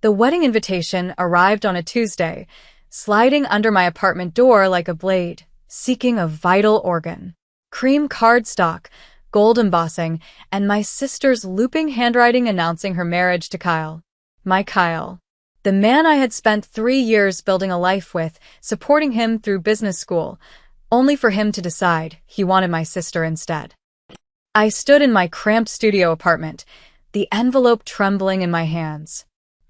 The wedding invitation arrived on a Tuesday, sliding under my apartment door like a blade, seeking a vital organ. Cream cardstock, gold embossing, and my sister's looping handwriting announcing her marriage to Kyle. My Kyle. The man I had spent 3 years building a life with, supporting him through business school, only for him to decide he wanted my sister instead. I stood in my cramped studio apartment, the envelope trembling in my hands.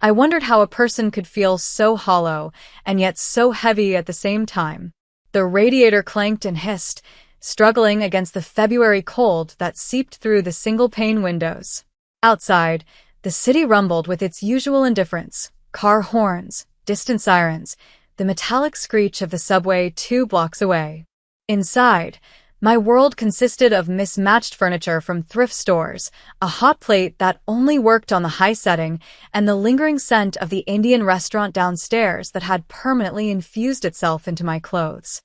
I wondered how a person could feel so hollow and yet so heavy at the same time. The radiator clanked and hissed, struggling against the February cold that seeped through the single-pane windows. Outside, the city rumbled with its usual indifference: car horns, distant sirens, the metallic screech of the subway 2 blocks away. Inside, my world consisted of mismatched furniture from thrift stores, a hot plate that only worked on the high setting, and the lingering scent of the Indian restaurant downstairs that had permanently infused itself into my clothes.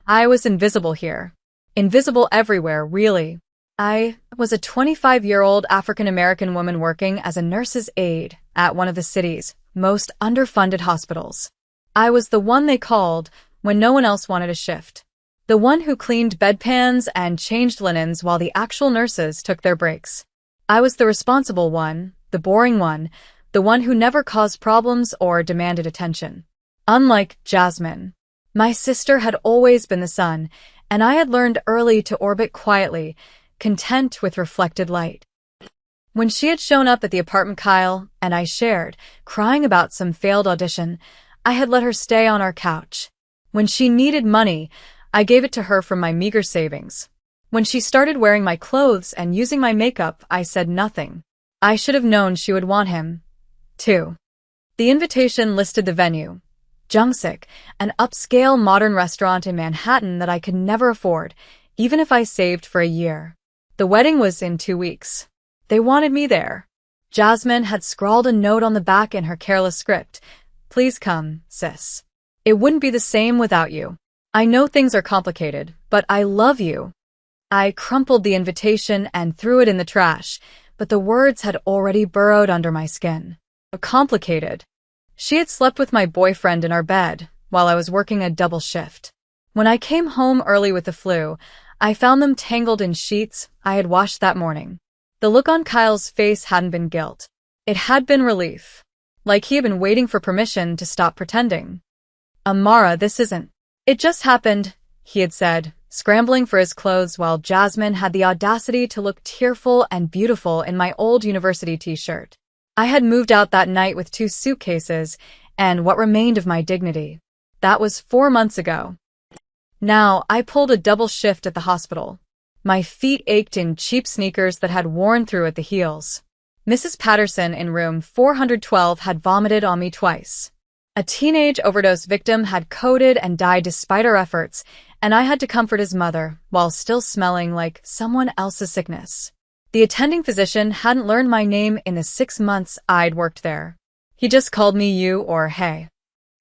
I was invisible here. Invisible everywhere, really. I was a 25-year-old African-American woman working as a nurse's aide at one of the city's most underfunded hospitals. I was the one they called when no one else wanted a shift. The one who cleaned bedpans and changed linens while the actual nurses took their breaks. I was the responsible one, the boring one, the one who never caused problems or demanded attention. Unlike Jasmine, my sister had always been the sun, and I had learned early to orbit quietly, content with reflected light. When she had shown up at the apartment Kyle and I shared, crying about some failed audition, I had let her stay on our couch. When she needed money, I gave it to her from my meager savings. When she started wearing my clothes and using my makeup, I said nothing. I should have known she would want him, too. The invitation listed the venue: Jungsik, an upscale modern restaurant in Manhattan that I could never afford, even if I saved for a year. The wedding was in 2 weeks. They wanted me there. Jasmine had scrawled a note on the back in her careless script: "Please come, sis. It wouldn't be the same without you. I know things are complicated, but I love you." I crumpled the invitation and threw it in the trash, but the words had already burrowed under my skin. Complicated. She had slept with my boyfriend in our bed while I was working a double shift. When I came home early with the flu, I found them tangled in sheets I had washed that morning. The look on Kyle's face hadn't been guilt. It had been relief. Like he had been waiting for permission to stop pretending. "Amara, this isn't. It just happened," he had said, scrambling for his clothes while Jasmine had the audacity to look tearful and beautiful in my old university t-shirt. I had moved out that night with 2 suitcases and what remained of my dignity. That was 4 months ago. Now, I pulled a double shift at the hospital. My feet ached in cheap sneakers that had worn through at the heels. Mrs. Patterson in room 412 had vomited on me twice. A teenage overdose victim had coded and died despite our efforts, and I had to comfort his mother while still smelling like someone else's sickness. The attending physician hadn't learned my name in the 6 months I'd worked there. He just called me you or hey.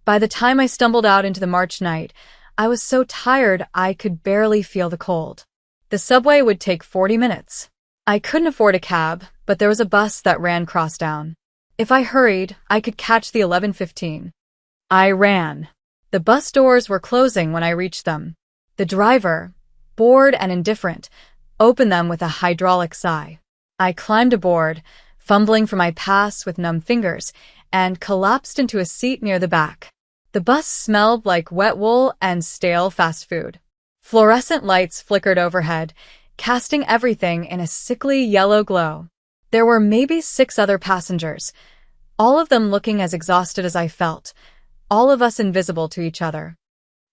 By the time I stumbled out into the March night, I was so tired I could barely feel the cold. The subway would take 40 minutes. I couldn't afford a cab, but there was a bus that ran crosstown. If I hurried, I could catch the 11:15. I ran. The bus doors were closing when I reached them. The driver, bored and indifferent, opened them with a hydraulic sigh. I climbed aboard, fumbling for my pass with numb fingers, and collapsed into a seat near the back. The bus smelled like wet wool and stale fast food. Fluorescent lights flickered overhead, casting everything in a sickly yellow glow. There were maybe 6 other passengers, all of them looking as exhausted as I felt, all of us invisible to each other.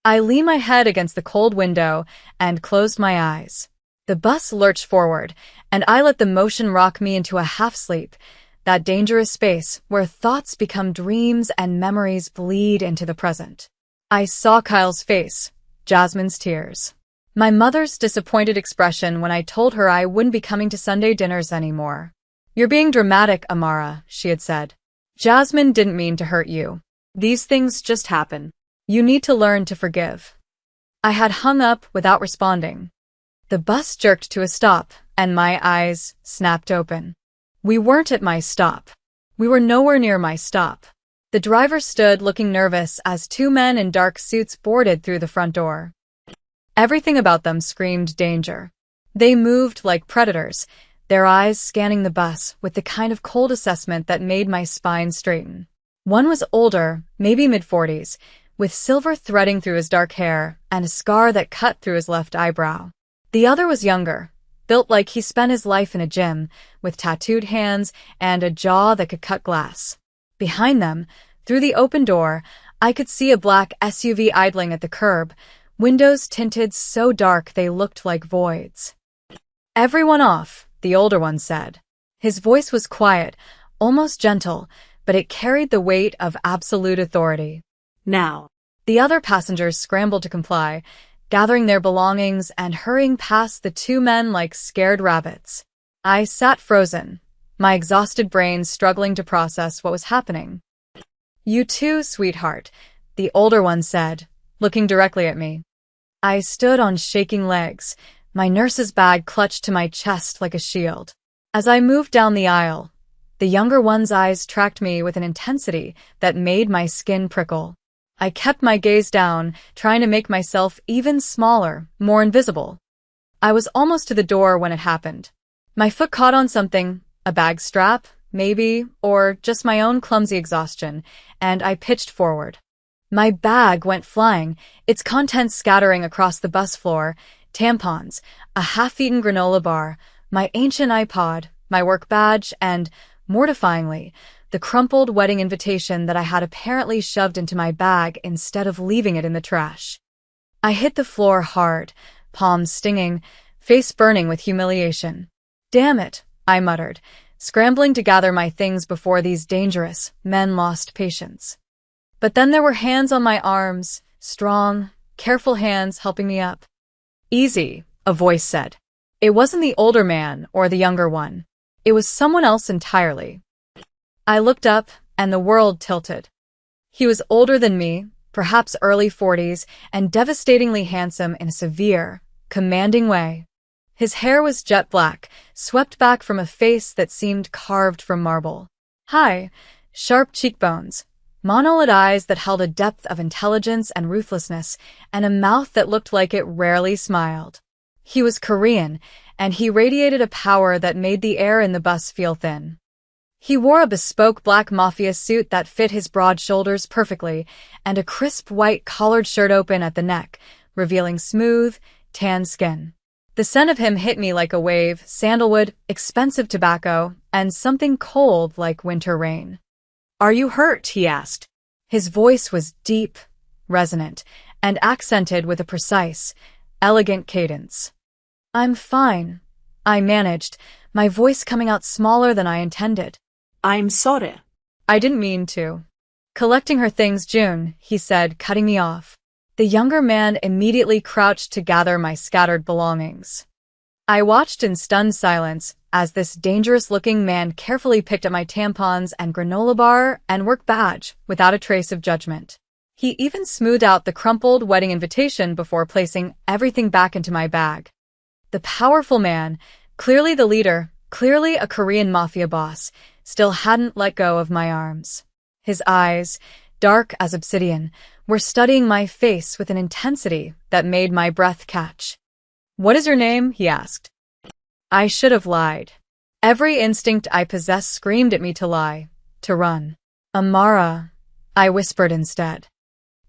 I leaned my head against the cold window and closed my eyes. The bus lurched forward, and I let the motion rock me into a half-sleep, that dangerous space where thoughts become dreams and memories bleed into the present. I saw Kyle's face, Jasmine's tears, my mother's disappointed expression when I told her I wouldn't be coming to Sunday dinners anymore. "You're being dramatic, Amara," she had said. "Jasmine didn't mean to hurt you. These things just happen. You need to learn to forgive." I had hung up without responding. The bus jerked to a stop, and my eyes snapped open. We weren't at my stop. We were nowhere near my stop. The driver stood looking nervous as two men in dark suits boarded through the front door. Everything about them screamed danger. They moved like predators, their eyes scanning the bus with the kind of cold assessment that made my spine straighten. One was older, maybe mid-40s, with silver threading through his dark hair and a scar that cut through his left eyebrow. The other was younger, built like he spent his life in a gym, with tattooed hands and a jaw that could cut glass. Behind them, through the open door, I could see a black SUV idling at the curb, windows tinted so dark they looked like voids. "Everyone off," the older one said. His voice was quiet, almost gentle, but it carried the weight of absolute authority. Now. The other passengers scrambled to comply, gathering their belongings and hurrying past the two men like scared rabbits. I sat frozen, my exhausted brain struggling to process what was happening. "You too, sweetheart," the older one said, looking directly at me. I stood on shaking legs, my nurse's bag clutched to my chest like a shield. As I moved down the aisle, the younger one's eyes tracked me with an intensity that made my skin prickle. I kept my gaze down, trying to make myself even smaller, more invisible. I was almost to the door when it happened. My foot caught on something, a bag strap, maybe, or just my own clumsy exhaustion, and I pitched forward. My bag went flying, its contents scattering across the bus floor: tampons, a half-eaten granola bar, my ancient iPod, my work badge, and, mortifyingly, the crumpled wedding invitation that I had apparently shoved into my bag instead of leaving it in the trash. I hit the floor hard, palms stinging, face burning with humiliation. "Damn it," I muttered, scrambling to gather my things before these dangerous men lost patience. But then there were hands on my arms, strong, careful hands helping me up. "Easy," a voice said. It wasn't the older man or the younger one. It was someone else entirely. I looked up, and the world tilted. He was older than me, perhaps early 40s, and devastatingly handsome in a severe, commanding way. His hair was jet black, swept back from a face that seemed carved from marble. High, sharp cheekbones, monolid eyes that held a depth of intelligence and ruthlessness, and a mouth that looked like it rarely smiled. He was Korean, and he radiated a power that made the air in the bus feel thin. He wore a bespoke black Mafia suit that fit his broad shoulders perfectly, and a crisp white collared shirt open at the neck, revealing smooth, tan skin. The scent of him hit me like a wave: sandalwood, expensive tobacco, and something cold like winter rain. "Are you hurt?" he asked. His voice was deep, resonant, and accented with a precise, elegant cadence. "I'm fine," I managed, my voice coming out smaller than I intended. "I'm sorry." "I didn't mean to." "Collecting her things, June," he said, cutting me off. The younger man immediately crouched to gather my scattered belongings. I watched in stunned silence as this dangerous-looking man carefully picked up my tampons and granola bar and work badge without a trace of judgment. He even smoothed out the crumpled wedding invitation before placing everything back into my bag. The powerful man, clearly the leader, clearly a Korean mafia boss, still hadn't let go of my arms. His eyes, dark as obsidian, were studying my face with an intensity that made my breath catch. "What is your name?" he asked. I should have lied. Every instinct I possessed screamed at me to lie, to run. "Amara," I whispered instead.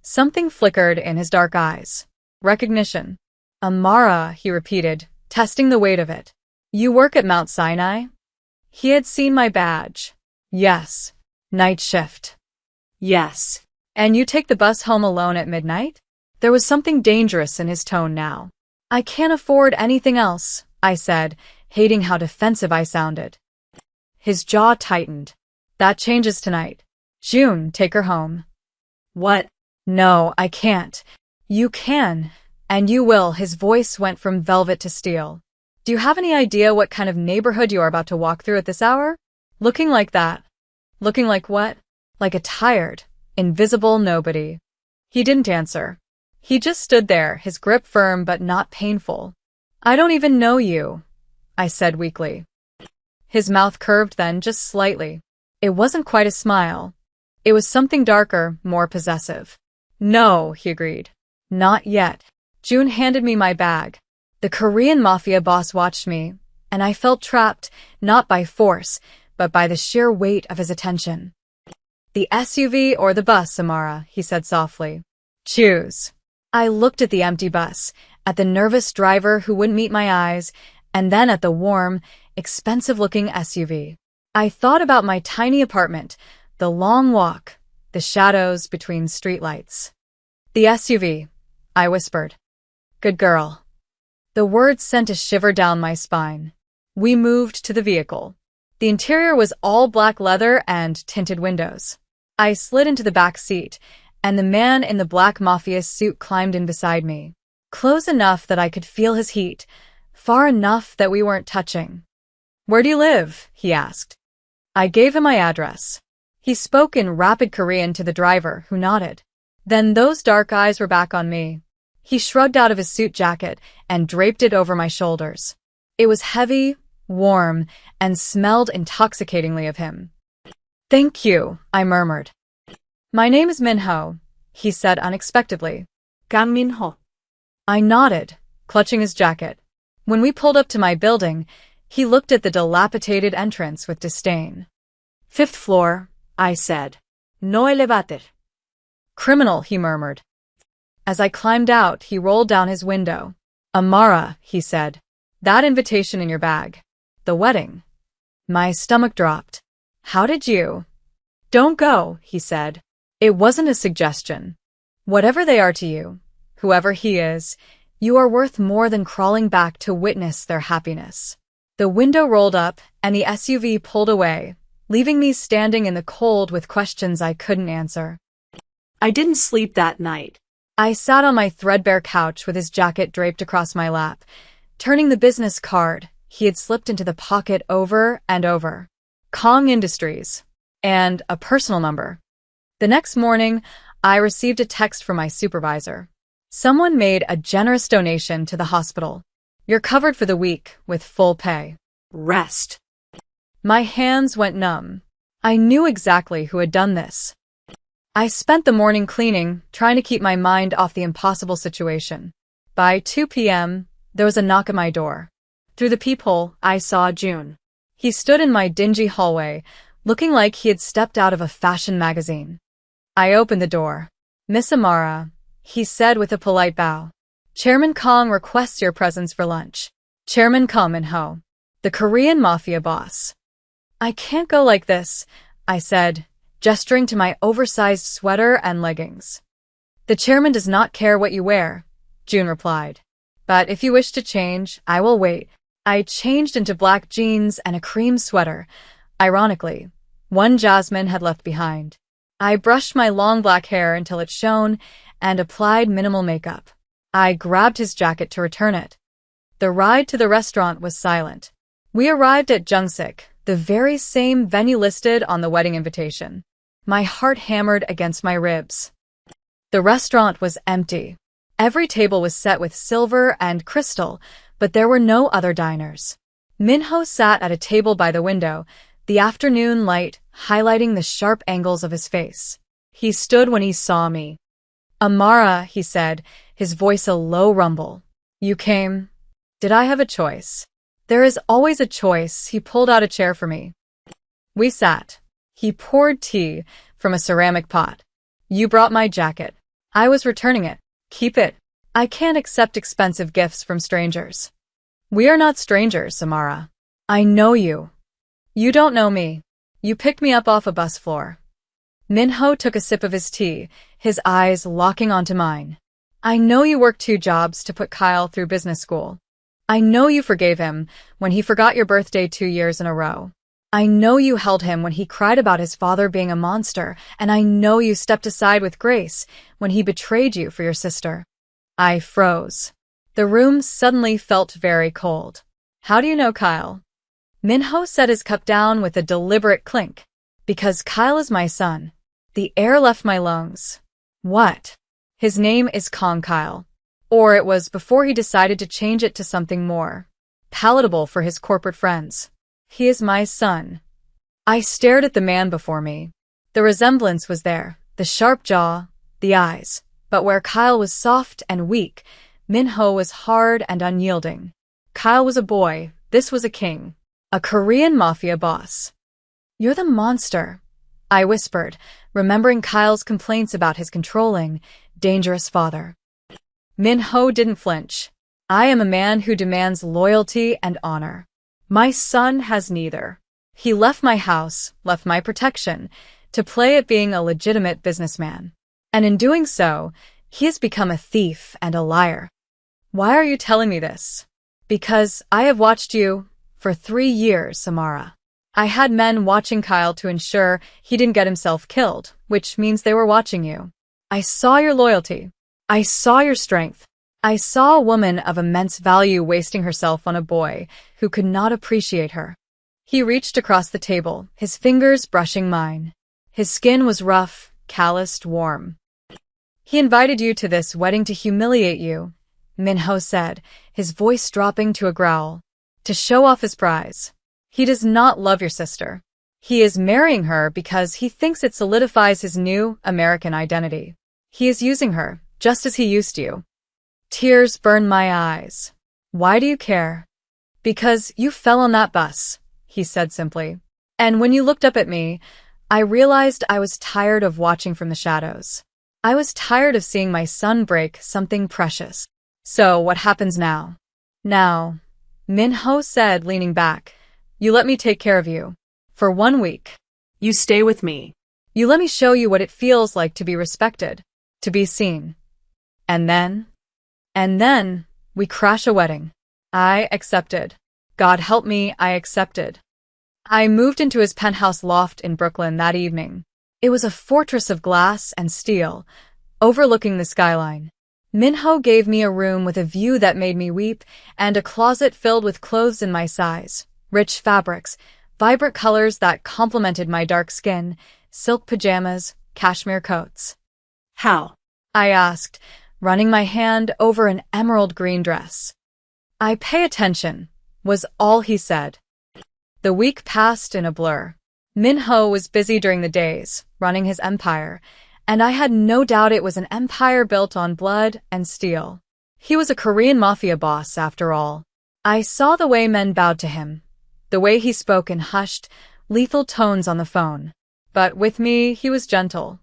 Something flickered in his dark eyes. Recognition. "Amara," he repeated, testing the weight of it. "You work at Mount Sinai?" He had seen my badge. "Yes." "Night shift?" "Yes." "And you take the bus home alone at midnight?" There was something dangerous in his tone now. "I can't afford anything else," I said, hating how defensive I sounded. His jaw tightened. "That changes tonight. June, take her home." "What?" "No, I can't." "You can, and you will." His voice went from velvet to steel. "Do you have any idea what kind of neighborhood you are about to walk through at this hour? Looking like that." "Looking like what?" "Like a tired, invisible nobody." He didn't answer. He just stood there, his grip firm but not painful. "I don't even know you," I said weakly. His mouth curved then, just slightly. It wasn't quite a smile. It was something darker, more possessive. No, he agreed. Not yet. June handed me my bag. The Korean Mafia boss watched me, and I felt trapped, not by force, but by the sheer weight of his attention. The SUV or the bus, Samara, he said softly. Choose. I looked at the empty bus, at the nervous driver who wouldn't meet my eyes, and then at the warm, expensive-looking SUV. I thought about my tiny apartment, the long walk, the shadows between streetlights. The SUV, I whispered. Good girl. The words sent a shiver down my spine. We moved to the vehicle. The interior was all black leather and tinted windows. I slid into the back seat, and the man in the black Mafia suit climbed in beside me. Close enough that I could feel his heat, far enough that we weren't touching. Where do you live? He asked. I gave him my address. He spoke in rapid Korean to the driver, who nodded. Then those dark eyes were back on me. He shrugged out of his suit jacket and draped it over my shoulders. It was heavy, warm, and smelled intoxicatingly of him. Thank you, I murmured. My name is Minho, he said unexpectedly. Kang Minho. I nodded, clutching his jacket. When we pulled up to my building, he looked at the dilapidated entrance with disdain. 5th floor, I said. No elevator. Criminal, he murmured. As I climbed out, he rolled down his window. Amara, he said. That invitation in your bag. The wedding. My stomach dropped. How did you? Don't go, he said. It wasn't a suggestion. Whatever they are to you, whoever he is, you are worth more than crawling back to witness their happiness. The window rolled up and the SUV pulled away, leaving me standing in the cold with questions I couldn't answer. I didn't sleep that night. I sat on my threadbare couch with his jacket draped across my lap, turning the business card he had slipped into the pocket over and over. Kong Industries, and a personal number. The next morning, I received a text from my supervisor. Someone made a generous donation to the hospital. You're covered for the week with full pay. Rest. My hands went numb. I knew exactly who had done this. I spent the morning cleaning, trying to keep my mind off the impossible situation. By 2 p.m., there was a knock at my door. Through the peephole, I saw June. He stood in my dingy hallway, looking like he had stepped out of a fashion magazine. I opened the door. Miss Amara, he said with a polite bow. Chairman Kong requests your presence for lunch. Chairman Kong Min-ho, the Korean Mafia boss. I can't go like this, I said, gesturing to my oversized sweater and leggings. The chairman does not care what you wear, June replied. But if you wish to change, I will wait. I changed into black jeans and a cream sweater. Ironically, one Jasmine had left behind. I brushed my long black hair until it shone and applied minimal makeup. I grabbed his jacket to return it. The ride to the restaurant was silent. We arrived at Jungsik, the very same venue listed on the wedding invitation. My heart hammered against my ribs. The restaurant was empty. Every table was set with silver and crystal, but there were no other diners. Minho sat at a table by the window, the afternoon light highlighting the sharp angles of his face. He stood when he saw me. Amara, he said, his voice a low rumble. You came. Did I have a choice? There is always a choice. He pulled out a chair for me. We sat. He poured tea from a ceramic pot. You brought my jacket. I was returning it. Keep it. I can't accept expensive gifts from strangers. We are not strangers, Samara. I know you. You don't know me. You picked me up off a bus floor. Minho took a sip of his tea, his eyes locking onto mine. I know you worked 2 jobs to put Kyle through business school. I know you forgave him when he forgot your birthday 2 years in a row. I know you held him when he cried about his father being a monster, and I know you stepped aside with grace when he betrayed you for your sister. I froze. The room suddenly felt very cold. How do you know Kyle? Minho set his cup down with a deliberate clink. Because Kyle is my son. The air left my lungs. What? His name is Kong Kyle. Or it was before he decided to change it to something more palatable for his corporate friends. He is my son. I stared at the man before me. The resemblance was there, the sharp jaw, the eyes. But where Kyle was soft and weak, Minho was hard and unyielding. Kyle was a boy, this was a king. A Korean mafia boss. "You're the monster," I whispered, remembering Kyle's complaints about his controlling, dangerous father. Minho didn't flinch. "I am a man who demands loyalty and honor. My son has neither. He left my house, left my protection, to play at being a legitimate businessman. And in doing so, he has become a thief and a liar." "Why are you telling me this?" "Because I have watched you for 3 years, Samara. I had men watching Kyle to ensure he didn't get himself killed, which means they were watching you. I saw your loyalty. I saw your strength. I saw a woman of immense value wasting herself on a boy who could not appreciate her." He reached across the table, his fingers brushing mine. His skin was rough, calloused, warm. "He invited you to this wedding to humiliate you," Minho said, his voice dropping to a growl. "To show off his prize. He does not love your sister. He is marrying her because he thinks it solidifies his new American identity. He is using her, just as he used you." Tears burned my eyes. "Why do you care?" "Because you fell on that bus," he said simply. "And when you looked up at me, I realized I was tired of watching from the shadows. I was tired of seeing my son break something precious. So what happens now?" "Now," Minho said, leaning back, "you let me take care of you. For 1 week. You stay with me. You let me show you what it feels like to be respected, to be seen. And then we crash a wedding." I accepted. God help me, I accepted. I moved into his penthouse loft in Brooklyn that evening. It was a fortress of glass and steel, overlooking the skyline. Minho gave me a room with a view that made me weep and a closet filled with clothes in my size, rich fabrics, vibrant colors that complemented my dark skin, silk pajamas, cashmere coats. "How?" I asked, running my hand over an emerald green dress. "I pay attention," was all he said. The week passed in a blur. Minho was busy during the days, running his empire, and I had no doubt it was an empire built on blood and steel. He was a Korean mafia boss, after all. I saw the way men bowed to him, the way he spoke in hushed, lethal tones on the phone. But with me, he was gentle.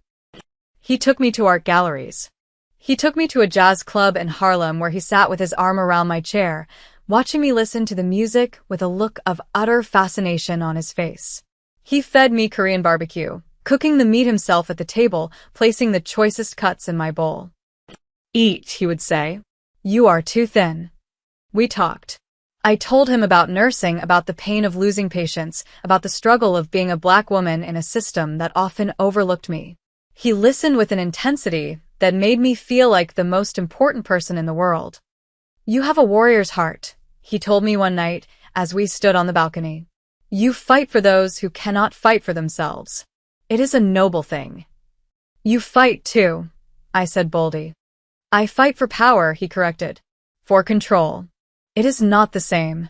He took me to art galleries. He took me to a jazz club in Harlem where he sat with his arm around my chair, watching me listen to the music with a look of utter fascination on his face. He fed me Korean barbecue, cooking the meat himself at the table, placing the choicest cuts in my bowl. "Eat," he would say. "You are too thin." We talked. I told him about nursing, about the pain of losing patients, about the struggle of being a black woman in a system that often overlooked me. He listened with an intensity that made me feel like the most important person in the world. "You have a warrior's heart," he told me one night as we stood on the balcony. "You fight for those who cannot fight for themselves. It is a noble thing." "You fight, too," I said boldly. "I fight for power," he corrected. "For control. It is not the same.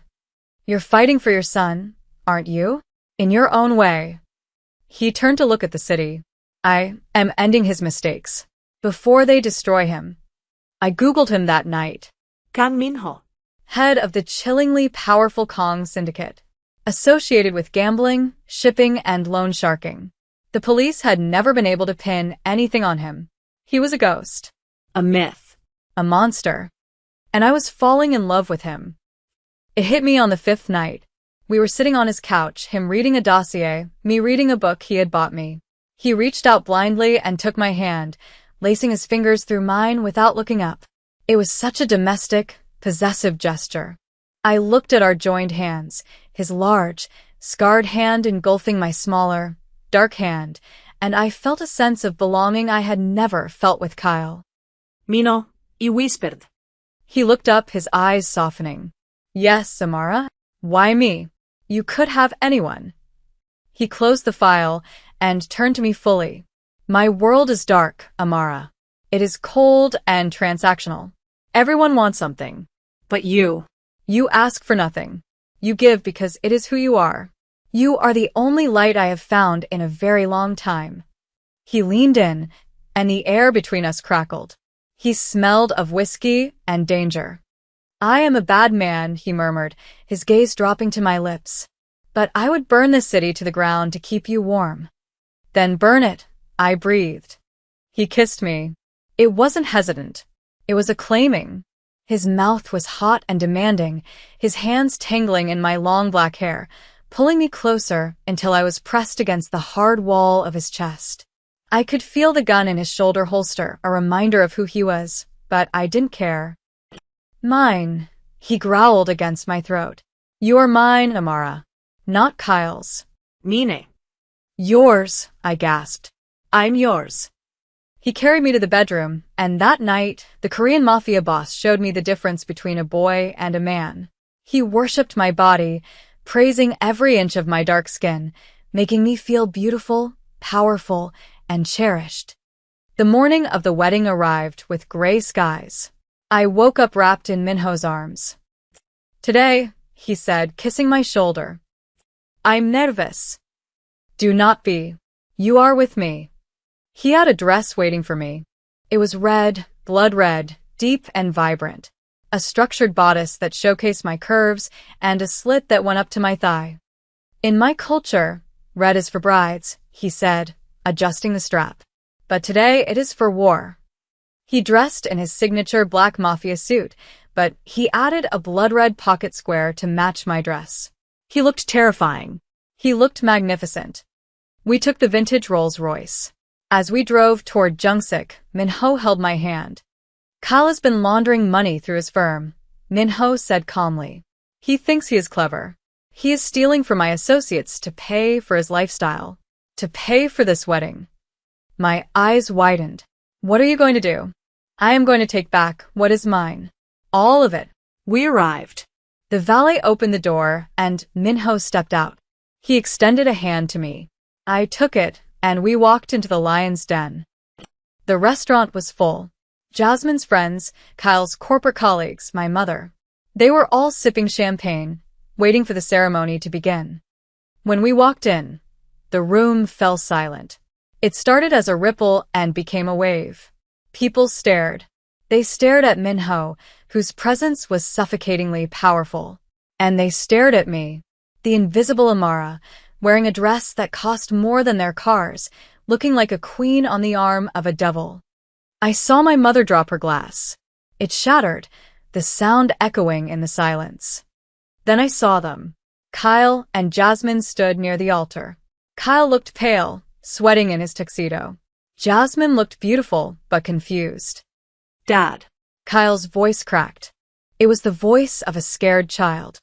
You're fighting for your son, aren't you? In your own way." He turned to look at the city. "I am ending his mistakes before they destroy him." I Googled him that night. Kang Minho, Head of the chillingly powerful Kong syndicate, associated with gambling, shipping, and loan sharking. The police had never been able to pin anything on him. He was a ghost. a myth. A monster. And I was falling in love with him. It hit me on the 5th night. We were sitting on his couch, him reading a dossier, me reading a book he had bought me. He reached out blindly and took my hand, lacing his fingers through mine without looking up. It was such a domestic, possessive gesture. I looked at our joined hands, his large, scarred hand engulfing my smaller, dark hand, and I felt a sense of belonging I had never felt with Kyle. "Mino," he whispered. He looked up, his eyes softening. "Yes, Samara? Why me? You could have anyone." He closed the file and turned to me fully. "My world is dark, Amara. It is cold and transactional. Everyone wants something. But you You ask for nothing. You give because it is who you are. You are the only light I have found in a very long time. He leaned in, and the air between us crackled. He smelled of whiskey and danger. I am a bad man, he murmured, his gaze dropping to my lips. But I would burn this city to the ground to keep you warm. Then burn it, I breathed. He kissed me. It wasn't hesitant. It was acclaiming. His mouth was hot and demanding, his hands tangling in my long black hair, pulling me closer until I was pressed against the hard wall of his chest. I could feel the gun in his shoulder holster, a reminder of who he was, but I didn't care. Mine, he growled against my throat. You're mine, Amara. Not Kyle's. Meaning? Yours, I gasped. I'm yours. He carried me to the bedroom, and that night, the Korean Mafia boss showed me the difference between a boy and a man. He worshipped my body, praising every inch of my dark skin, making me feel beautiful, powerful, and cherished. The morning of the wedding arrived with gray skies. I woke up wrapped in Minho's arms. Today, he said, kissing my shoulder. I'm nervous. Do not be. You are with me. He had a dress waiting for me. It was red, blood red, deep and vibrant. A structured bodice that showcased my curves and a slit that went up to my thigh. In my culture, red is for brides, he said, adjusting the strap. But today it is for war. He dressed in his signature black Mafia suit, but he added a blood-red pocket square to match my dress. He looked terrifying. He looked magnificent. We took the vintage Rolls-Royce. As we drove toward Jungsik, Minho held my hand. Kyle has been laundering money through his firm, Minho said calmly. He thinks he is clever. He is stealing from my associates to pay for his lifestyle, to pay for this wedding. My eyes widened. What are you going to do? I am going to take back what is mine. All of it. We arrived. The valet opened the door, and Minho stepped out. He extended a hand to me. I took it, and we walked into the lion's den. The restaurant was full. Jasmine's friends, Kyle's corporate colleagues, my mother. They were all sipping champagne, waiting for the ceremony to begin. When we walked in, the room fell silent. It started as a ripple and became a wave. People stared. They stared at Minho, whose presence was suffocatingly powerful. And they stared at me, the invisible Amara, wearing a dress that cost more than their cars, looking like a queen on the arm of a devil. I saw my mother drop her glass. It shattered, the sound echoing in the silence. Then I saw them. Kyle and Jasmine stood near the altar. Kyle looked pale, sweating in his tuxedo. Jasmine looked beautiful, but confused. Dad. Kyle's voice cracked. It was the voice of a scared child.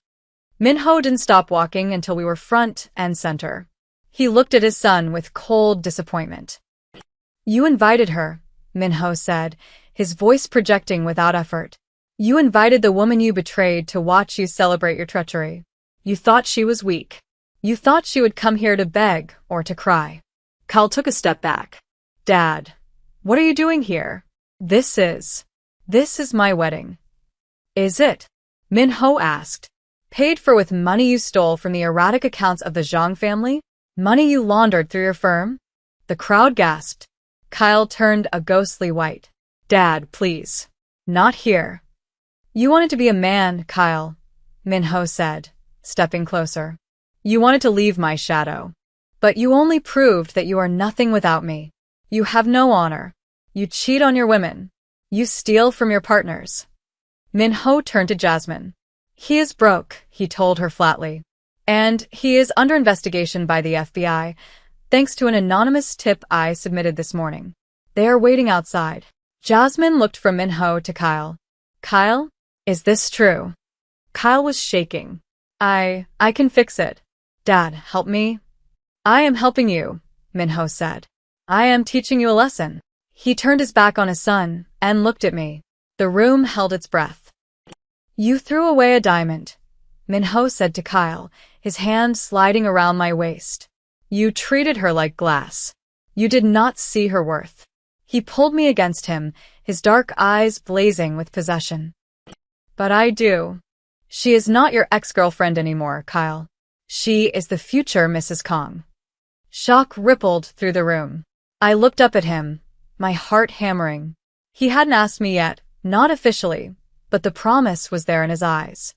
Minho didn't stop walking until we were front and center. He looked at his son with cold disappointment. You invited her, Minho said, his voice projecting without effort. You invited the woman you betrayed to watch you celebrate your treachery. You thought she was weak. You thought she would come here to beg or to cry. Kyle took a step back. Dad, what are you doing here? This is my wedding. Is it? Minho asked. Paid for with money you stole from the erratic accounts of the Zhang family? Money you laundered through your firm? The crowd gasped. Kyle turned a ghostly white. Dad, please. Not here. You wanted to be a man, Kyle, Minho said, stepping closer. You wanted to leave my shadow. But you only proved that you are nothing without me. You have no honor. You cheat on your women. You steal from your partners. Minho turned to Jasmine. He is broke, he told her flatly. And he is under investigation by the FBI, thanks to an anonymous tip I submitted this morning. They are waiting outside. Jasmine looked from Minho to Kyle. Kyle, is this true? Kyle was shaking. I can fix it. Dad, help me. I am helping you, Minho said. I am teaching you a lesson. He turned his back on his son and looked at me. The room held its breath. You threw away a diamond, Minho said to Kyle, his hand sliding around my waist. You treated her like glass. You did not see her worth. He pulled me against him, his dark eyes blazing with possession. But I do. She is not your ex-girlfriend anymore, Kyle. She is the future Mrs. Kong. Shock rippled through the room. I looked up at him, my heart hammering. He hadn't asked me yet, not officially, but the promise was there in his eyes.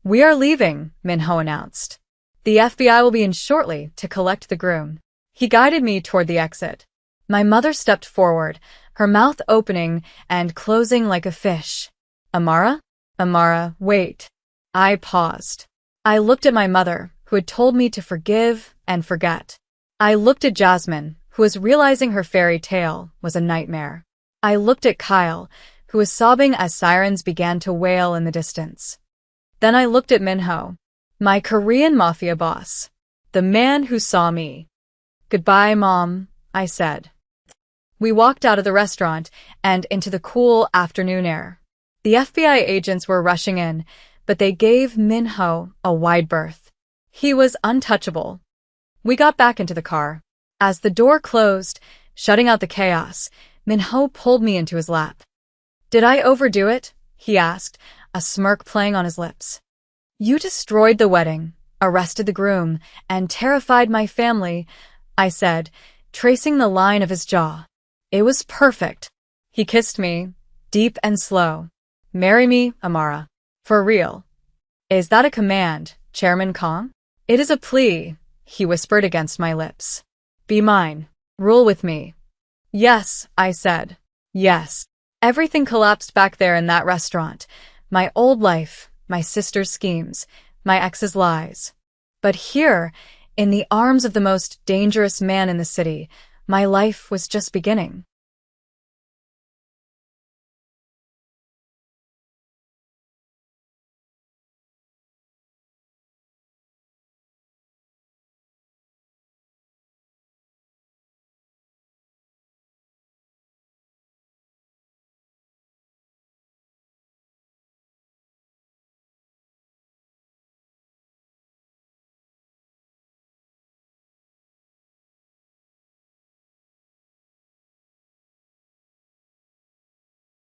"We are leaving," Minho announced. "The FBI will be in shortly to collect the groom." He guided me toward the exit. My mother stepped forward, her mouth opening and closing like a fish. "Amara? Amara, wait." I paused. I looked at my mother, who had told me to forgive and forget. I looked at Jasmine, who was realizing her fairy tale was a nightmare. I looked at Kyle, who was sobbing as sirens began to wail in the distance. Then I looked at Minho, my Korean mafia boss, the man who saw me. "Goodbye, Mom," I said. We walked out of the restaurant and into the cool afternoon air. The FBI agents were rushing in, but they gave Minho a wide berth. He was untouchable. We got back into the car. As the door closed, shutting out the chaos, Minho pulled me into his lap. "Did I overdo it?" he asked, a smirk playing on his lips. "You destroyed the wedding, arrested the groom, and terrified my family," I said, tracing the line of his jaw. "It was perfect." He kissed me, deep and slow. "Marry me, Amara. For real." "Is that a command, Chairman Kong?" "It is a plea," he whispered against my lips. "Be mine. Rule with me." "Yes," I said. "Yes." Everything collapsed back there in that restaurant. My old life, my sister's schemes, my ex's lies. But here, in the arms of the most dangerous man in the city, my life was just beginning.